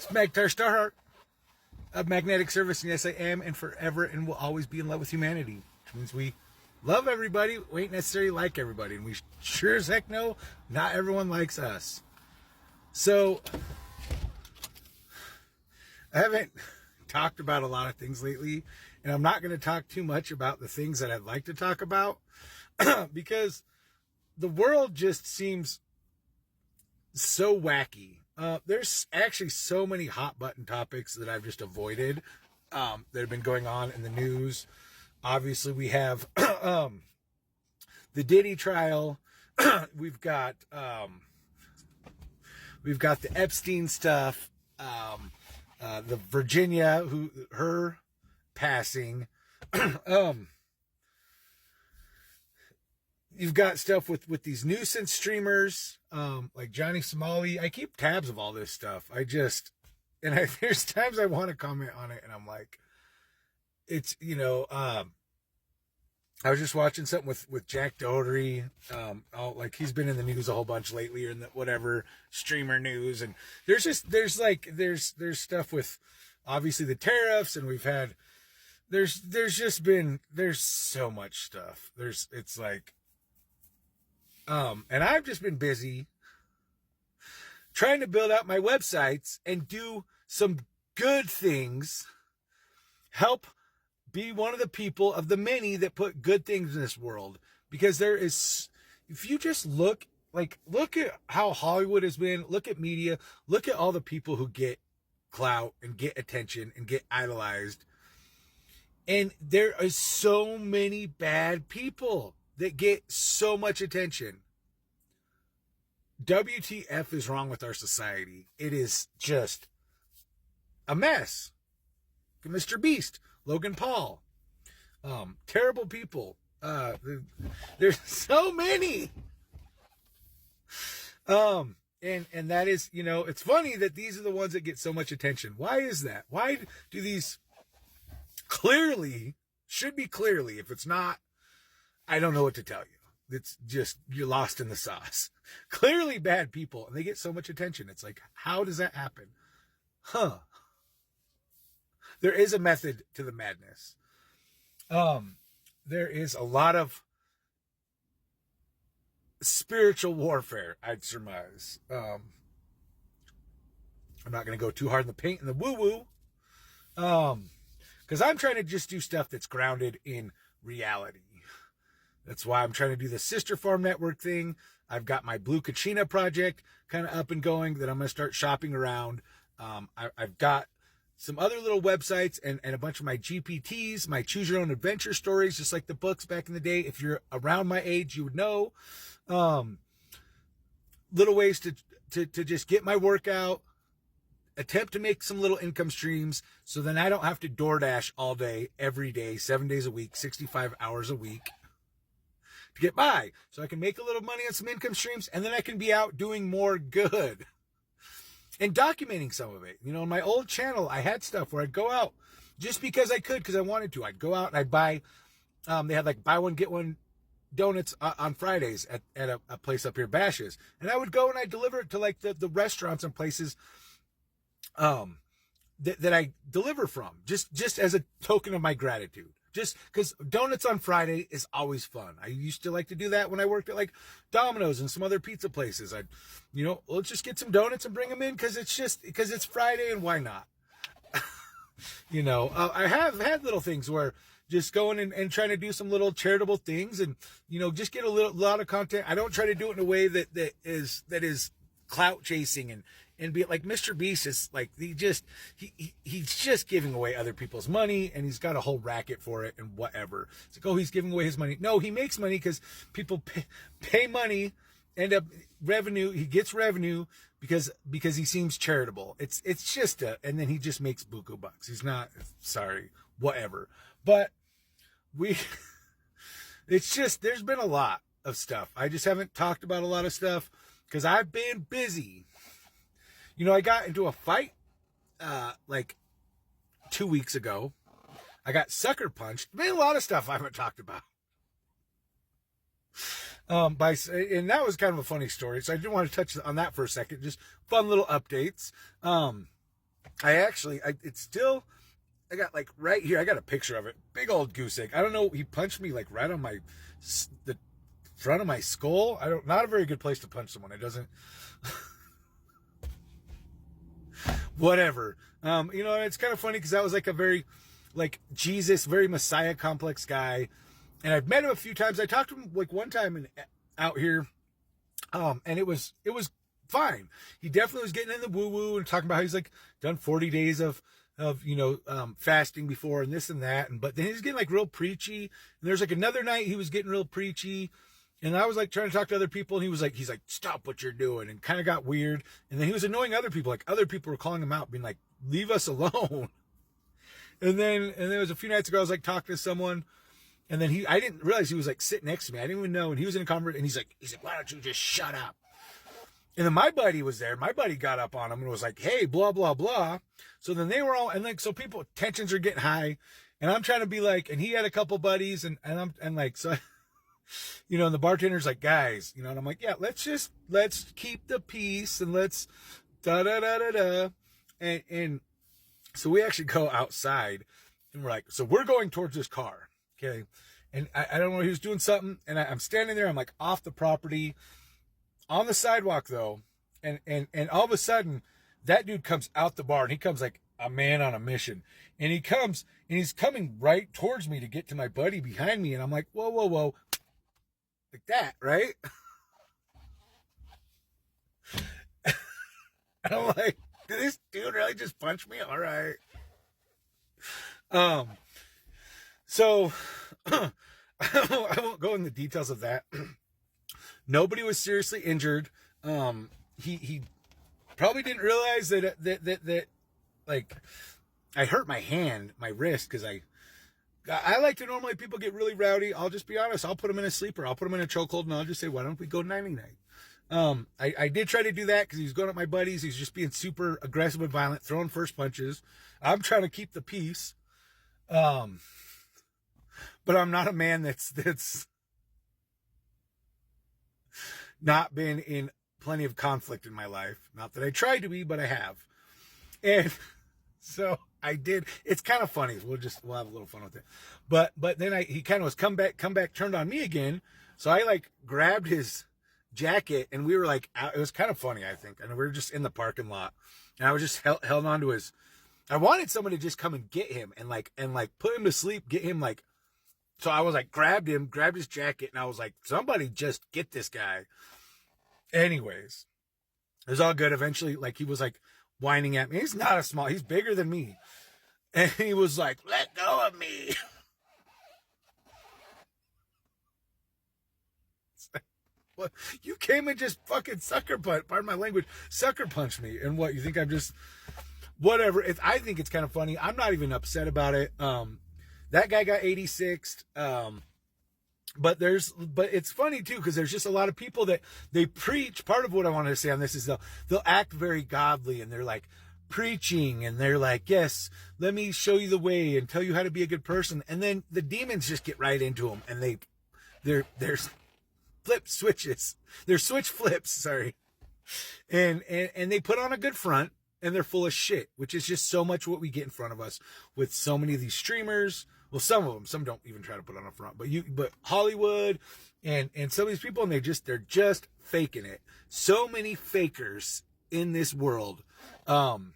It's Magtar Starheart of Magnetic Service, and yes, I am and forever and will always be in love with humanity, which means we love everybody. We ain't necessarily like everybody, and we sure as heck know not everyone likes us. So, I haven't talked about a lot of things lately, and I'm not going to talk too much about the things that I'd like to talk about because the world just seems so wacky. There's actually so many hot button topics that I've just avoided that have been going on in the news. Obviously, we have the Diddy trial. We've got the Epstein stuff. The Virginia, her passing. You've got stuff with these nuisance streamers, like Johnny Somali. I keep tabs of all this stuff. There's times I want to comment on it, and I'm like, it's, I was just watching something with Jack Doherty. Like he's been in the news a whole bunch lately, or in the whatever streamer news, and there's stuff with obviously the tariffs, and there's so much stuff. And I've just been busy trying to build out my websites and do some good things, help be one of the people of the many that put good things in this world. Because if you just look at how Hollywood has been, look at media, look at all the people who get clout and get attention and get idolized. And there are so many bad people that get so much attention. WTF is wrong with our society. It is just a mess. Mr. Beast, Logan Paul, terrible people. There's so many. And that is, it's funny that these are the ones that get so much attention. Why is that? Why do these should be clearly, if it's not, I don't know what to tell you. It's just, you're lost in the sauce. Clearly bad people, and they get so much attention. It's like, how does that happen? There is a method to the madness. There is a lot of spiritual warfare, I'd surmise. I'm not going to go too hard in the paint and the woo-woo. Because I'm trying to just do stuff that's grounded in reality. That's why I'm trying to do the Sister Farm Network thing. I've got my Blue Kachina project kind of up and going that I'm going to start shopping around. I've got some other little websites and a bunch of my GPTs, my Choose Your Own Adventure stories, just like the books back in the day. If you're around my age, you would know. Little ways to just get my work out, attempt to make some little income streams so then I don't have to DoorDash all day, every day, 7 days a week, 65 hours a week to get by. So I can make a little money on some income streams, and then I can be out doing more good and documenting some of it. On my old channel, I had stuff where I'd go out just because I could, because I wanted to. I'd go out and I'd buy, they had like buy one, get one donuts on Fridays at a place up here, Bash's. And I would go and I'd deliver it to like the restaurants and places that I deliver from, just as a token of my gratitude. Just because donuts on Friday is always fun. I used to like to do that when I worked at like Domino's and some other pizza places. Let's just get some donuts and bring them in because it's Friday, and why not? I have had little things where just going and trying to do some little charitable things and, just get a lot of content. I don't try to do it in a way that is clout chasing and be like Mr. Beast is like, he's just giving away other people's money, and he's got a whole racket for it and whatever. It's like, oh, he's giving away his money. No, he makes money because people pay money, end up revenue. He gets revenue because he seems charitable. It's just and then he just makes buku bucks. He's not, sorry, whatever. But it's just, there's been a lot of stuff. I just haven't talked about a lot of stuff because I've been busy. I got into a fight like 2 weeks ago. I got sucker punched. Made a lot of stuff I haven't talked about. And that was kind of a funny story. So I did want to touch on that for a second. Just fun little updates. it's still, I got like right here, I got a picture of it. Big old goose egg. I don't know. He punched me like right on the front of my skull. Not a very good place to punch someone. It doesn't, whatever. It's kind of funny because that was like a very, like Jesus, very Messiah complex guy. And I've met him a few times. I talked to him like one time out here. And it was fine. He definitely was getting in the woo woo and talking about how he's like done 40 days of fasting before and this and that. But then he's getting like real preachy. And there's like another night he was getting real preachy. And I was like trying to talk to other people, and he's like, stop what you're doing, and kind of got weird. And then he was annoying other people. Like other people were calling him out, being like, leave us alone. And then there was a few nights ago, I was like talking to someone, and then I didn't realize he was like sitting next to me. I didn't even know. And he was in a conversation, and he's like, why don't you just shut up? And then my buddy was there. My buddy got up on him and was like, hey, blah, blah, blah. So then they were all, and like, so people, tensions are getting high, and I'm trying to be like, and he had a couple buddies, and and the bartender's like, guys, and I'm like, yeah, let's keep the peace, and let's da da da da da. And so we actually go outside, and we're like, so we're going towards this car. Okay. And I don't know, he was doing something, and I'm standing there, I'm like off the property on the sidewalk though. And all of a sudden that dude comes out the bar, and he comes like a man on a mission, and he's coming right towards me to get to my buddy behind me. And I'm like, whoa, whoa, whoa. Like that, right? And I'm like, did this dude really just punch me? All right. So I won't go into the details of that. Nobody was seriously injured. He probably didn't realize that like I hurt my hand, my wrist, because I like to normally, people get really rowdy. I'll just be honest. I'll put them in a sleeper. I'll put them in a chokehold, and I'll just say, why don't we go 99? I did try to do that because he was going at my buddies. He's just being super aggressive and violent, throwing first punches. I'm trying to keep the peace. But I'm not a man that's not been in plenty of conflict in my life. Not that I tried to be, but I have. And so I did. It's kind of funny. We'll have a little fun with it. But then he kind of was come back, turned on me again. So I like grabbed his jacket, and we were like out. It was kind of funny, I think. And we were just in the parking lot, and I was just held on to his. I wanted someone to just come and get him and put him to sleep, get him like. So I was like, grabbed his jacket, and I was like, somebody just get this guy. Anyways, it was all good. Eventually, like, he was like whining at me. He's bigger than me. And he was like, let go of me. What? You came and just fucking pardon my language, sucker punched me. And what, you think I'm just, whatever. I think it's kind of funny. I'm not even upset about it. That guy got 86th. But it's funny too, because there's just a lot of people that they preach. Part of what I wanted to say on this is they'll act very godly, and they're like preaching, and they're like, yes, let me show you the way and tell you how to be a good person. And then the demons just get right into them, and they're flip switches. They're switch flips, sorry. And they put on a good front, and they're full of shit, which is just so much what we get in front of us with so many of these streamers. Well, some don't even try to put on a front, but Hollywood and some of these people, and they're just faking it. So many fakers in this world. And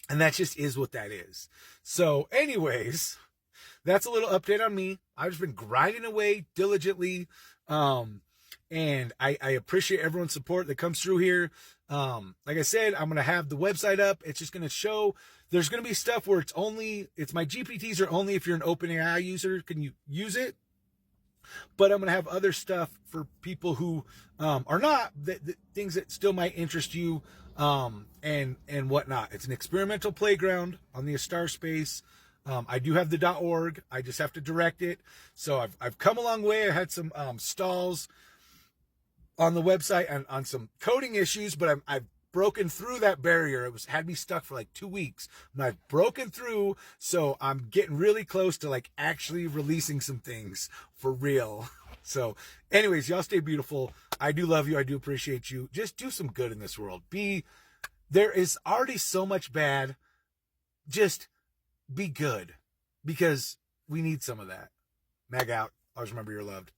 that just is what that is. So anyways, that's a little update on me. I've just been grinding away diligently. And I appreciate everyone's support that comes through here. Like I said, I'm going to have the website up. It's just going to show, there's going to be stuff where it's my GPTs are only if you're an OpenAI user, can you use it? But I'm going to have other stuff for people who, are not, the things that still might interest you, and whatnot. It's an experimental playground on the Star Space. I do have the .org. I just have to direct it. So I've come a long way. I had some, stalls on the website on some coding issues, but I've broken through that barrier. It had me stuck for like 2 weeks, and I've broken through. So I'm getting really close to like actually releasing some things for real. So anyways, y'all stay beautiful. I do love you. I do appreciate you. Just do some good in this world. Be There is already so much bad. Just be good, because we need some of that. Mag out. Always remember you're loved.